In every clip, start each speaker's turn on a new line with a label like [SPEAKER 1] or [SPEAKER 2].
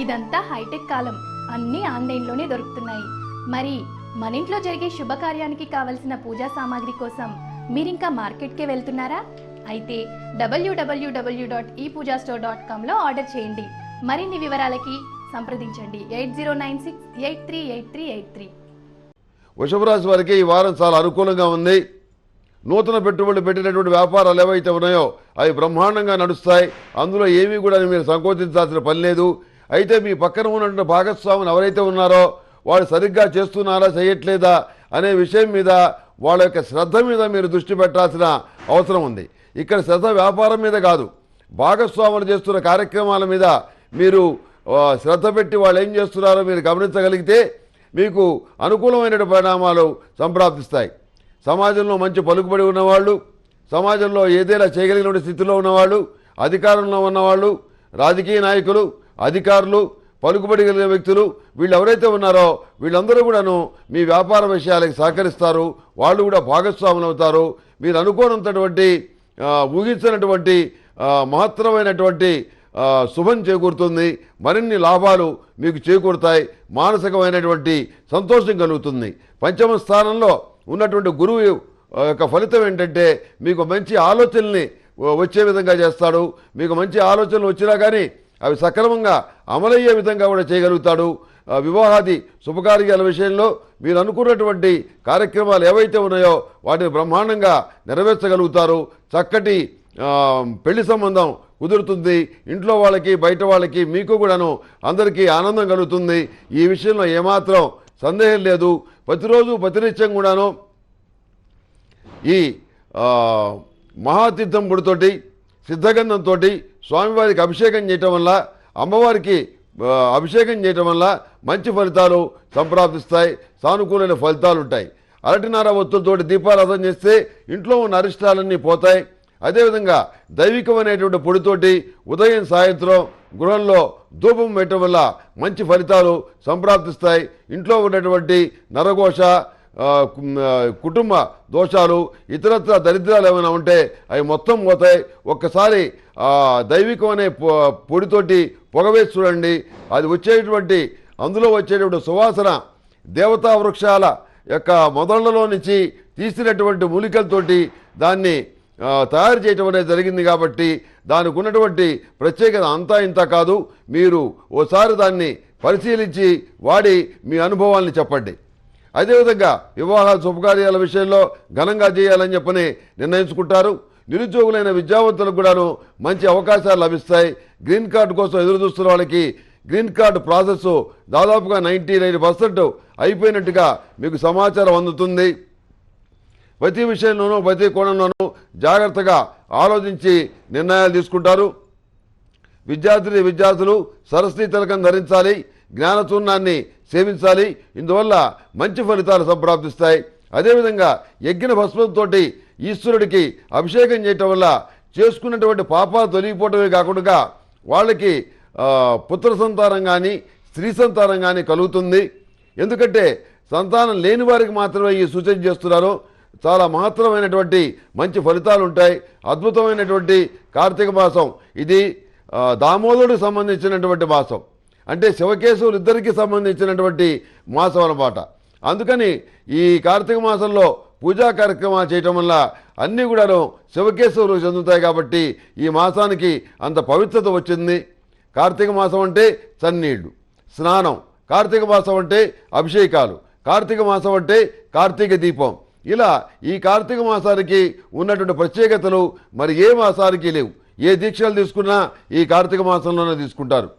[SPEAKER 1] ఇదంతా హైటెక్ కాలం, అన్నీ ఆన్లైన్లోనే దొరుకుతున్నాయి. మరి మన ఇంట్లో జరిగే శుభకార్యానికి కావలసిన పూజా సామాగ్రి కోసం మీరింకా మార్కెట్కే వెళ్తున్నారా? అయితే www.epoojastore.comలో ఆర్డర్ చేయండి. మరిన్ని వివరాలకి సంప్రదించండి 8096838383.
[SPEAKER 2] వృషభ రాశి వారికి ఈ వారం చాలా అనుకూలంగా ఉంది. నూతన పెట్టుబడులు పెట్టినటువంటి వ్యాపారాలు ఏవైతే ఉన్నాయో అవి బ్రహ్మాండంగా నడుస్తాయి. అందులో ఏమీ కూడా మీరు సంకోచించాల్సిన పని లేదు. అయితే మీ పక్కన ఉన్నటువంటి భాగస్వాములు ఎవరైతే ఉన్నారో వాళ్ళు సరిగ్గా చేస్తున్నారా చేయట్లేదా అనే విషయం మీద వాళ్ళ యొక్క శ్రద్ధ మీద మీరు దృష్టి పెట్టాల్సిన అవసరం ఉంది. ఇక్కడ శ్రద్ధ వ్యాపారం మీద కాదు, భాగస్వాములు చేస్తున్న కార్యక్రమాల మీద మీరు శ్రద్ధ పెట్టి వాళ్ళు ఏం చేస్తున్నారో మీరు గమనించగలిగితే మీకు అనుకూలమైన పరిణామాలు సంప్రాప్తిస్తాయి. సమాజంలో మంచి పలుకుబడి ఉన్నవాళ్ళు, సమాజంలో ఏదైనా చేయగలిగిన స్థితిలో ఉన్నవాళ్ళు, అధికారంలో ఉన్నవాళ్ళు, రాజకీయ నాయకులు, అధికారులు, పలుకుబడి కలిగిన వ్యక్తులు వీళ్ళు ఎవరైతే ఉన్నారో వీళ్ళందరూ కూడాను మీ వ్యాపార విషయాలకు సహకరిస్తారు. వాళ్ళు కూడా భాగస్వాములు అవుతారు. మీరు అనుకోనంతటువంటి ఊహించినటువంటి మహత్తరమైనటువంటి శుభం చేకూరుతుంది. మరిన్ని లాభాలు మీకు చేకూరుతాయి. మానసికమైనటువంటి సంతోషం కలుగుతుంది. పంచమ స్థానంలో ఉన్నటువంటి గురువు యొక్క ఫలితం ఏంటంటే మీకు మంచి ఆలోచనల్ని వచ్చే విధంగా చేస్తాడు. మీకు మంచి ఆలోచనలు వచ్చినా కానీ అవి సక్రమంగా అమలయ్యే విధంగా కూడా చేయగలుగుతాడు. వివాహాది శుభకార్యాల విషయంలో మీరు అనుకున్నటువంటి కార్యక్రమాలు ఏవైతే ఉన్నాయో వాటిని బ్రహ్మాండంగా నెరవేర్చగలుగుతారు. చక్కటి పెళ్లి సంబంధం కుదురుతుంది. ఇంట్లో వాళ్ళకి బయట వాళ్ళకి మీకు కూడాను అందరికీ ఆనందం కలుగుతుంది. ఈ విషయంలో ఏమాత్రం సందేహం లేదు. ప్రతిరోజు ప్రతినిత్యం కూడాను ఈ మహాతీర్థం పొడితోటి సిద్ధగంధంతో స్వామివారికి అభిషేకం చేయటం వల్ల, అమ్మవారికి అభిషేకం చేయటం వల్ల మంచి ఫలితాలు సంప్రాప్తిస్తాయి. సానుకూలమైన ఫలితాలు ఉంటాయి. అరటినార ఒత్తులతోటి దీపారాధన చేస్తే ఇంట్లో ఉన్న అరిష్టాలన్నీ పోతాయి. అదేవిధంగా దైవికమైనటువంటి పొడితోటి ఉదయం సాయంత్రం గృహంలో ధూపం పెట్టడం వల్ల మంచి ఫలితాలు సంప్రాప్తిస్తాయి. ఇంట్లో ఉన్నటువంటి నరఘోష, కుటుంబ దోషాలు, ఇతరత్ర దరిద్రాలు ఏమైనా ఉంటే అవి మొత్తం పోతాయి. ఒక్కసారి దైవికం అనే పొడితోటి పొగవేసి చూడండి. అది వచ్చేటువంటి అందులో వచ్చేటువంటి సువాసన దేవతా వృక్షాల యొక్క మొదళ్లలో నుంచి తీసినటువంటి మూలికలతోటి దాన్ని తయారు చేయటం అనేది జరిగింది. కాబట్టి దానికి ఉన్నటువంటి ప్రత్యేకత అంతా ఇంత కాదు. మీరు ఓసారి దాన్ని పరిశీలించి వాడి మీ అనుభవాల్ని చెప్పండి. అదేవిధంగా వివాహ శుభకార్యాల విషయంలో ఘనంగా చేయాలని చెప్పని నిర్ణయించుకుంటారు. నిరుద్యోగులైన విద్యావంతులకు కూడాను మంచి అవకాశాలు లభిస్తాయి. గ్రీన్ కార్డు కోసం ఎదురు చూస్తున్న వాళ్ళకి గ్రీన్ కార్డు ప్రాసెస్ దాదాపుగా 99% అయిపోయినట్టుగా మీకు సమాచారం అందుతుంది. ప్రతి విషయంలోనూ ప్రతి కోణంలోనూ జాగ్రత్తగా ఆలోచించి నిర్ణయాలు తీసుకుంటారు. విద్యార్థులు సరస్వతీ తిలకం ధరించాలి, జ్ఞానచూర్ణాన్ని సేవించాలి. ఇందువల్ల మంచి ఫలితాలు సంప్రాప్తిస్తాయి. అదేవిధంగా యజ్ఞ భస్మంతో ఈశ్వరుడికి అభిషేకం చేయటం వల్ల చేసుకున్నటువంటి పాపాలు తొలగిపోవటమే కాకుండా వాళ్ళకి పుత్ర సంతానం కానీ స్త్రీ సంతానం కానీ కలుగుతుంది. ఎందుకంటే సంతానం లేని వారికి మాత్రమే ఈ సూచన చేస్తున్నారు. చాలా మహత్తరమైనటువంటి మంచి ఫలితాలు ఉంటాయి. అద్భుతమైనటువంటి కార్తీక మాసం ఇది. దామోదరుడికి సంబంధించినటువంటి మాసం, అంటే శివకేశవులు ఇద్దరికి సంబంధించినటువంటి మాసం అన్నమాట. అందుకని ఈ కార్తీక మాసంలో పూజా కార్యక్రమాలు చేయటం వల్ల అన్నీ కూడాను శివకేశవులు చెందుతాయి. కాబట్టి ఈ మాసానికి అంత పవిత్రత వచ్చింది. కార్తీక మాసం అంటే చన్నీళ్లు, స్నానం, కార్తీక మాసం అంటే అభిషేకాలు, కార్తీక మాసం అంటే కార్తీక దీపం. ఇలా ఈ కార్తీక మాసానికి ఉన్నటువంటి ప్రత్యేకతలు మరి ఏ మాసానికి లేవు. ఏ దీక్షలు తీసుకున్నా ఈ కార్తీక మాసంలోనే తీసుకుంటారు.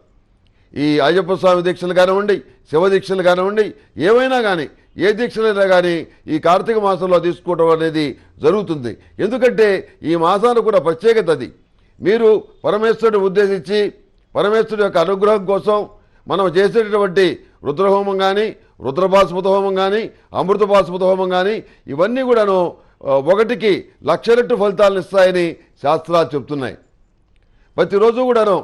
[SPEAKER 2] ఈ అయ్యప్ప స్వామి దీక్షలు కానివ్వండి, శివ దీక్షలు కానివ్వండి, ఏమైనా కానీ ఏ దీక్షలైనా కానీ ఈ కార్తీక మాసంలో తీసుకోవడం అనేది జరుగుతుంది. ఎందుకంటే ఈ మాసానికి కూడా ప్రత్యేకత అది. మీరు పరమేశ్వరుని ఉద్దేశించి పరమేశ్వరుడు యొక్క అనుగ్రహం కోసం మనం చేసేటటువంటి రుద్రహోమం కానీ, రుద్రభాస్మత హోమం కానీ, అమృత భాస్మత హోమం కానీ ఇవన్నీ కూడాను 1కి 1,00,000 రెట్లు ఫలితాలను ఇస్తాయని శాస్త్రాలు చెప్తున్నాయి. ప్రతిరోజు కూడాను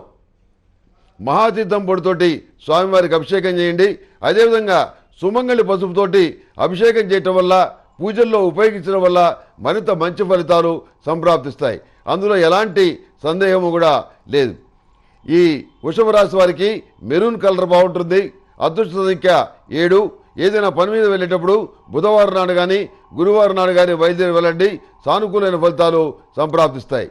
[SPEAKER 2] మహాతీర్థం పొడితోటి స్వామివారికి అభిషేకం చేయండి. అదేవిధంగా సుమంగళి పసుపుతోటి అభిషేకం చేయటం వల్ల, పూజల్లో ఉపయోగించడం వల్ల మరింత మంచి ఫలితాలు సంప్రాప్తిస్తాయి. అందులో ఎలాంటి సందేహము కూడా లేదు. ఈ వృషభ రాశి వారికి మెరూన్ కలర్ బాగుంటుంది. అదృష్ట సంఖ్య 7. ఏదైనా పని మీద వెళ్ళేటప్పుడు బుధవారం నాడు కానీ గురువారం నాడు కానీ బయలుదేరి వెళ్ళండి. సానుకూలమైన ఫలితాలు సంప్రాప్తిస్తాయి.